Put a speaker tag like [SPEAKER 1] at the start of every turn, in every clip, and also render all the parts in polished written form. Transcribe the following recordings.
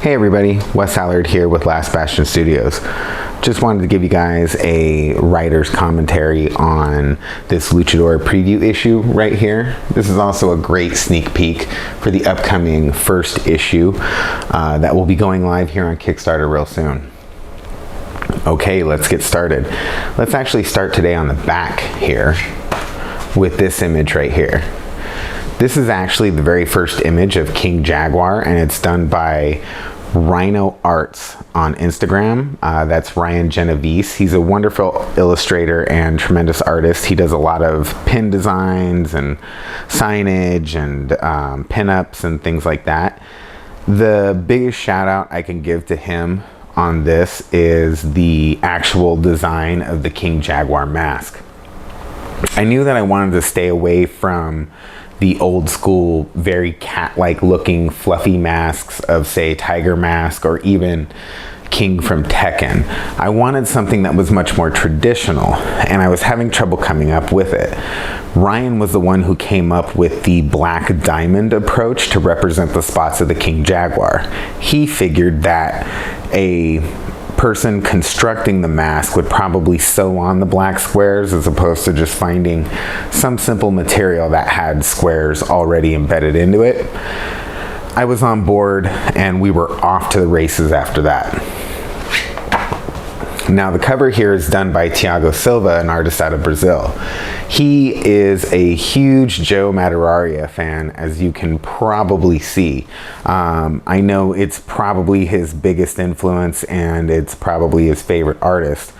[SPEAKER 1] Hey everybody, Wes Allard here with Last Bastion Studios. Just wanted to give you guys a writer's commentary on this Luchador preview issue right here. This is also a great sneak peek for the upcoming first issue that will be going live here on Kickstarter real soon. Okay, let's get started. Let's actually start today on the back here with this image right here. This is actually the very first image of King Jaguar, and it's done by Rhino Arts on Instagram. That's Ryan Genovese. He's a wonderful illustrator and tremendous artist. He does a lot of pin designs and signage and pin-ups and things like that. The biggest shout out I can give to him on this is the actual design of the King Jaguar mask. I knew that I wanted to stay away from the old school, very cat-like looking fluffy masks of, say, Tiger Mask or even King from Tekken. I wanted something that was much more traditional, and I was having trouble coming up with it. Ryan was the one who came up with the black diamond approach to represent the spots of the King Jaguar. He figured that a person constructing the mask would probably sew on the black squares as opposed to just finding some simple material that had squares already embedded into it. I was on board and we were off to the races after that. Now the cover here is done by Thiago Silva, an artist out of Brazil. He is a huge Joe Madureira fan, as you can probably see. I know it's probably his biggest influence and it's probably his favorite artist.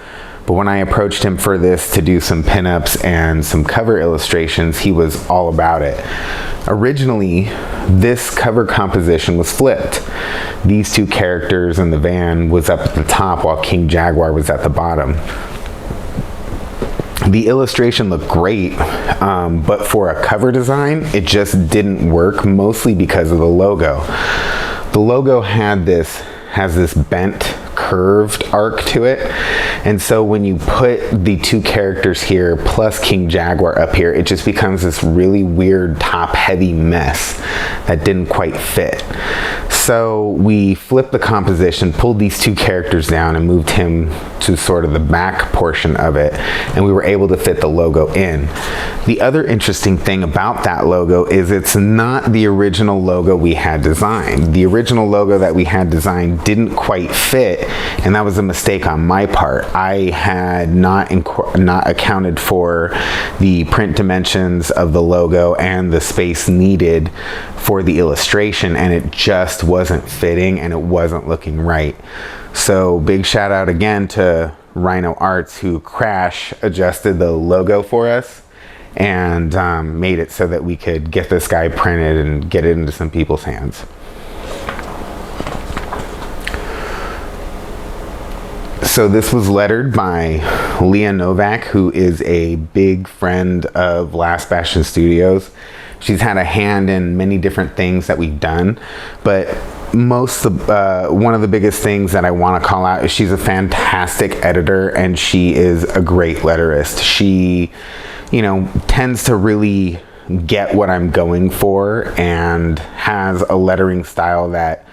[SPEAKER 1] But when I approached him for this to do some pinups and some cover illustrations, he was all about it. Originally, this cover composition was flipped. These two characters in the van was up at the top while King Jaguar was at the bottom. The illustration looked great, but for a cover design, it just didn't work, mostly because of the logo. The logo has this bent, curved arc to it, and so when you put the two characters here plus King Jaguar up here, it just becomes this really weird top heavy mess that didn't quite fit. So we flipped the composition, pulled these two characters down and moved him to sort of the back portion of it, and we were able to fit the logo in. The other interesting thing about that logo is it's not the original logo we had designed. The original logo that we had designed didn't quite fit, and that was a mistake on my part. I had not accounted for the print dimensions of the logo and the space needed for the illustration, and it just wasn't fitting and it wasn't looking right. So big shout out again to Rhino Arts, who crash adjusted the logo for us and made it so that we could get this guy printed and get it into some people's hands. So this was lettered by Leah Novak, who is a big friend of Last Bastion Studios. She's had a hand in many different things that we've done, but one of the biggest things that I want to call out is she's a fantastic editor and she is a great letterist. She, tends to really get what I'm going for and has a lettering style that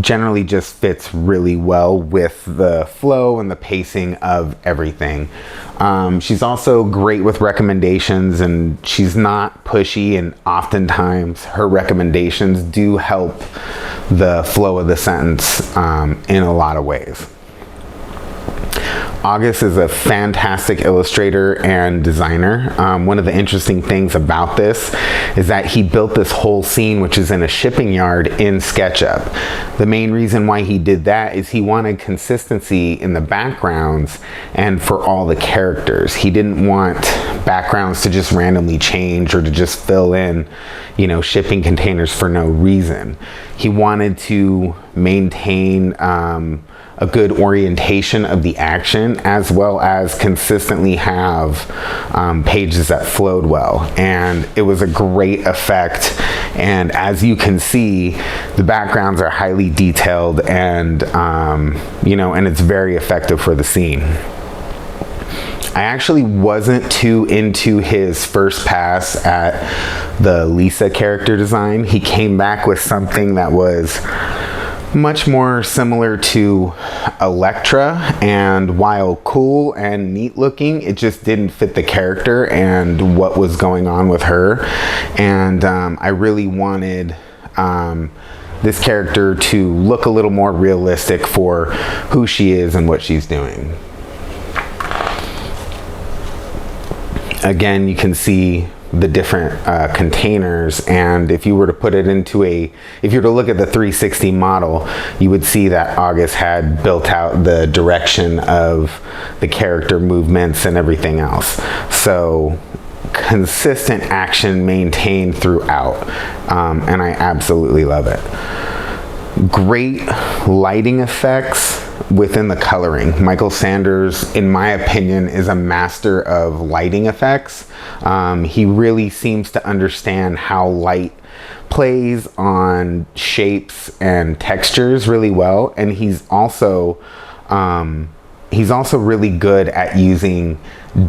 [SPEAKER 1] generally just fits really well with the flow and the pacing of everything. She's also great with recommendations, and she's not pushy, and oftentimes her recommendations do help the flow of the sentence in a lot of ways. August is a fantastic illustrator and designer. One of the interesting things about this is that he built this whole scene, which is in a shipping yard, in SketchUp. The main reason why he did that is he wanted consistency in the backgrounds and for all the characters. He didn't want backgrounds to just randomly change or to just fill in, shipping containers for no reason. He wanted to maintain a good orientation of the action, as well as consistently have pages that flowed well. And it was a great effect. And as you can see, the backgrounds are highly detailed and, and it's very effective for the scene. I actually wasn't too into his first pass at the Lisa character design. He came back with something that was much more similar to Elektra, and while cool and neat looking, it just didn't fit the character and what was going on with her. And I really wanted this character to look a little more realistic for who she is and what she's doing. Again, you can see the different containers, and if you were to put it into if you were to look at the 360 model, you would see that August had built out the direction of the character movements and everything else. So consistent action maintained throughout, and I absolutely love it. Great lighting effects within the coloring. Michael Sanders, in my opinion, is a master of lighting effects. He really seems to understand how light plays on shapes and textures really well, and he's also really good at using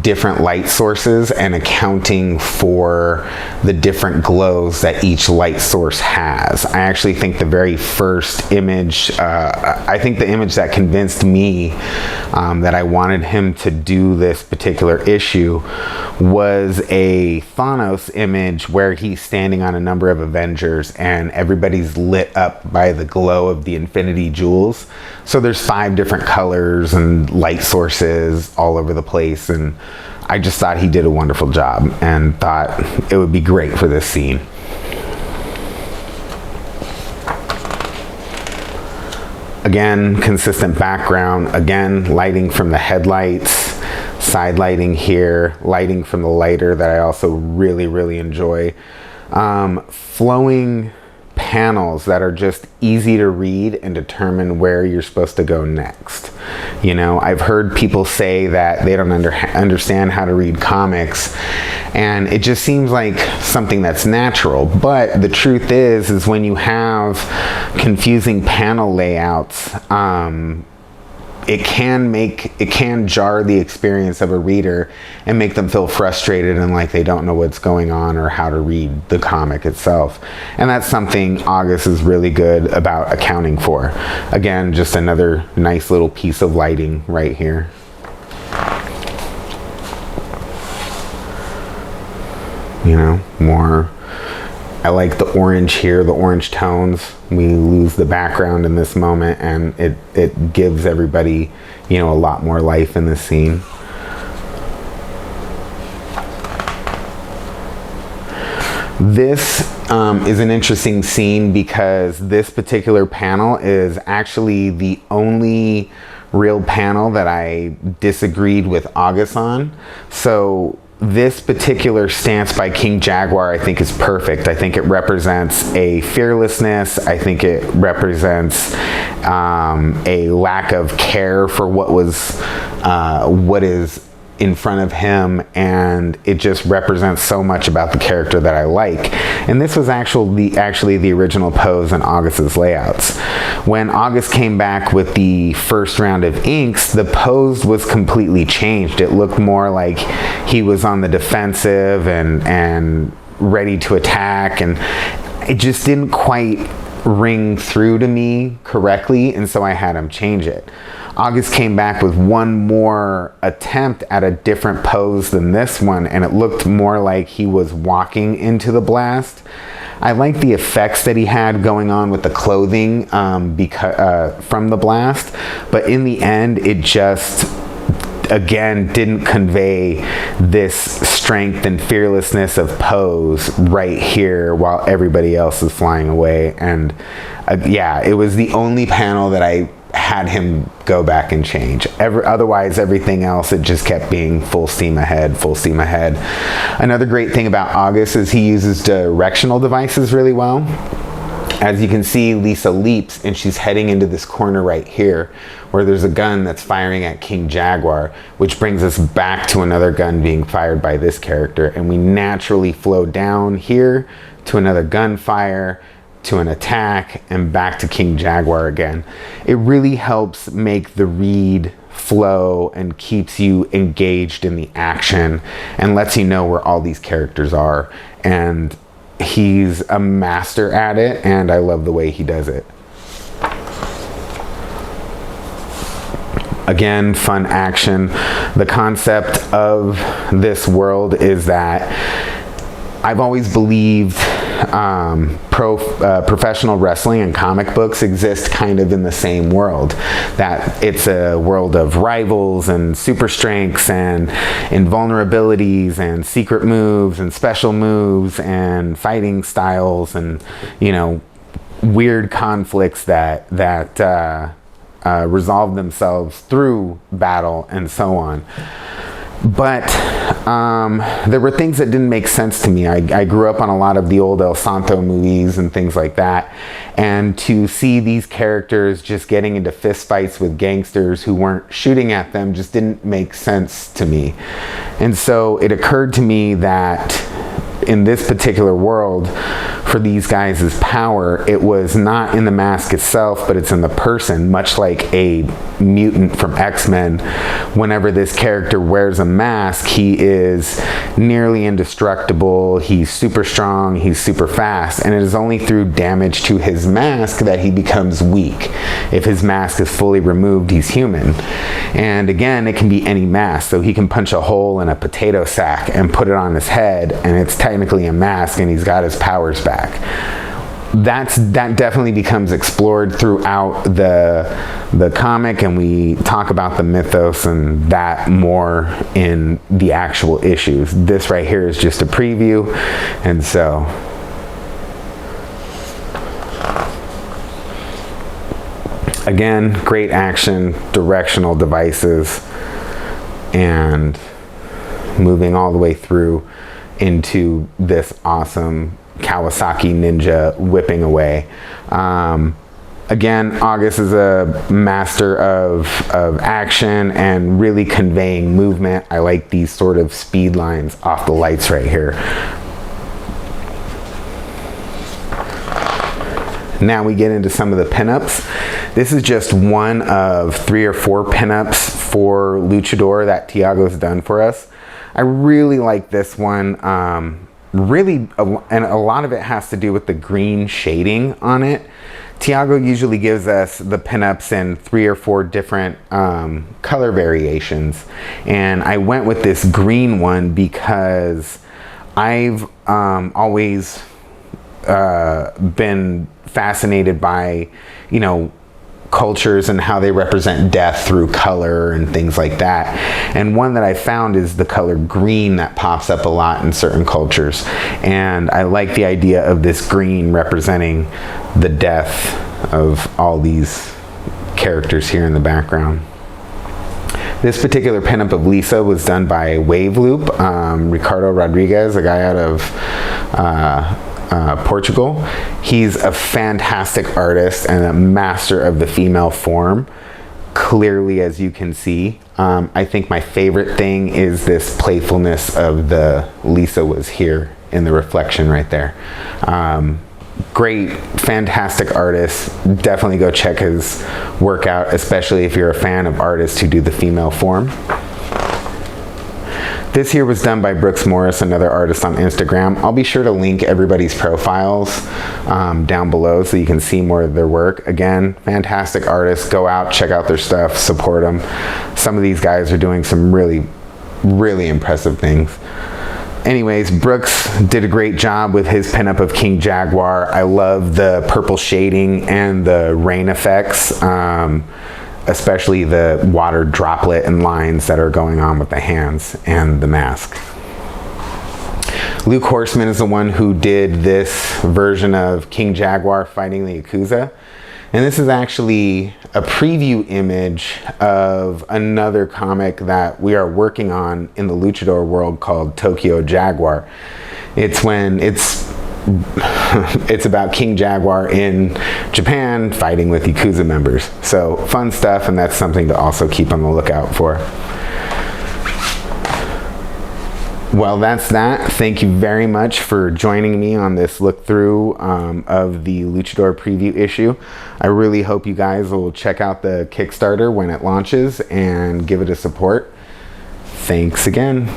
[SPEAKER 1] different light sources and accounting for the different glows that each light source has. I actually think the very first image, I think the image that convinced me that I wanted him to do this particular issue was a Thanos image where he's standing on a number of Avengers and everybody's lit up by the glow of the Infinity Jewels. So there's 5 different colors and light sources all over the place, and I just thought he did a wonderful job and thought it would be great for this scene. Again, consistent background. Again, lighting from the headlights, side lighting here, lighting from the lighter that I also really, really enjoy. Flowing panels that are just easy to read and determine where you're supposed to go next. You know, I've heard people say that they don't understand how to read comics, and it just seems like something that's natural. But the truth is when you have confusing panel layouts, it can jar the experience of a reader and make them feel frustrated and like they don't know what's going on or how to read the comic itself. And that's something August is really good about accounting for. Again, just another nice little piece of lighting right here. You know, more, I like the orange here, the orange tones. We lose the background in this moment, and it gives everybody, you know, a lot more life in this scene. This is an interesting scene because this particular panel is actually the only real panel that I disagreed with August on. So this particular stance by King Jaguar I think is perfect. I think it represents a fearlessness. I think it represents a lack of care for what is in front of him, and it just represents so much about the character that I like. And this was actually the original pose in August's layouts. When August came back with the first round of inks, the pose was completely changed. It looked more like he was on the defensive and ready to attack, and it just didn't quite ring through to me correctly, and so I had him change it. August came back with one more attempt at a different pose than this one, and it looked more like he was walking into the blast. I like the effects that he had going on with the clothing from the blast, but in the end, it just, again, didn't convey this strength and fearlessness of pose right here while everybody else is flying away. And yeah, it was the only panel that I had him go back and change. Otherwise, everything else, it just kept being full steam ahead, full steam ahead. Another great thing about August is he uses directional devices really well. As you can see, Lisa leaps and she's heading into this corner right here where there's a gun that's firing at King Jaguar, which brings us back to another gun being fired by this character, and we naturally flow down here to another gunfire, to an attack, and back to King Jaguar again. It really helps make the read flow and keeps you engaged in the action and lets you know where all these characters are. And he's a master at it, and I love the way he does it. Again, fun action. The concept of this world is that I've always believed professional wrestling and comic books exist kind of in the same world. That it's a world of rivals and super strengths and invulnerabilities and secret moves and special moves and fighting styles and, you know, weird conflicts that resolve themselves through battle and so on. But there were things that didn't make sense to me. I grew up on a lot of the old El Santo movies and things like that. And to see these characters just getting into fistfights with gangsters who weren't shooting at them just didn't make sense to me. And so it occurred to me that in this particular world, for these guys' power, it was not in the mask itself, but it's in the person, much like a mutant from X-Men. Whenever this character wears a mask, he is nearly indestructible, he's super strong, he's super fast, and it is only through damage to his mask that he becomes weak. If his mask is fully removed, he's human. And again, it can be any mask, so he can punch a hole in a potato sack and put it on his head, and it's technically a mask, and he's got his powers back. That definitely becomes explored throughout the comic, and we talk about the mythos and that more in the actual issues. This right here is just a preview, and so again, great action, directional devices, and moving all the way through into this awesome Kawasaki Ninja whipping away. Again, August is a master of action and really conveying movement. I like these sort of speed lines off the lights right here. Now we get into some of the pinups. This is just one of 3 or 4 pinups for Luchador that Tiago's done for us. I really like this one. And a lot of it has to do with the green shading on it. Tiago usually gives us the pinups in 3 or 4 different color variations, and I went with this green one because I've always been fascinated by, you know, cultures and how they represent death through color and things like that. And one that I found is the color green that pops up a lot in certain cultures. And I like the idea of this green representing the death of all these characters here in the background. This particular pinup of Lisa was done by Wave Loop, Ricardo Rodriguez, a guy out of Portugal. He's a fantastic artist and a master of the female form, clearly, as you can see. I think my favorite thing is this playfulness of the Lisa was here in the reflection right there. Great, fantastic artist. Definitely go check his work out, especially if you're a fan of artists who do the female form. This here was done by Brooks Morris, another artist on Instagram. I'll be sure to link everybody's profiles down below so you can see more of their work. Again, fantastic artists. Go out, check out their stuff, support them. Some of these guys are doing some really, really impressive things. Anyways, Brooks did a great job with his pinup of King Jaguar. I love the purple shading and the rain effects. Especially the water droplet and lines that are going on with the hands and the mask. Luke Horseman is the one who did this version of King Jaguar fighting the Yakuza. And this is actually a preview image of another comic that we are working on in the Luchador world called Tokyo Jaguar. It's about King Jaguar in Japan fighting with Yakuza members. So fun stuff, and that's something to also keep on the lookout for. Well, that's that. Thank you very much for joining me on this look through of the Luchador preview issue. I really hope you guys will check out the Kickstarter when it launches and give it a support. Thanks again.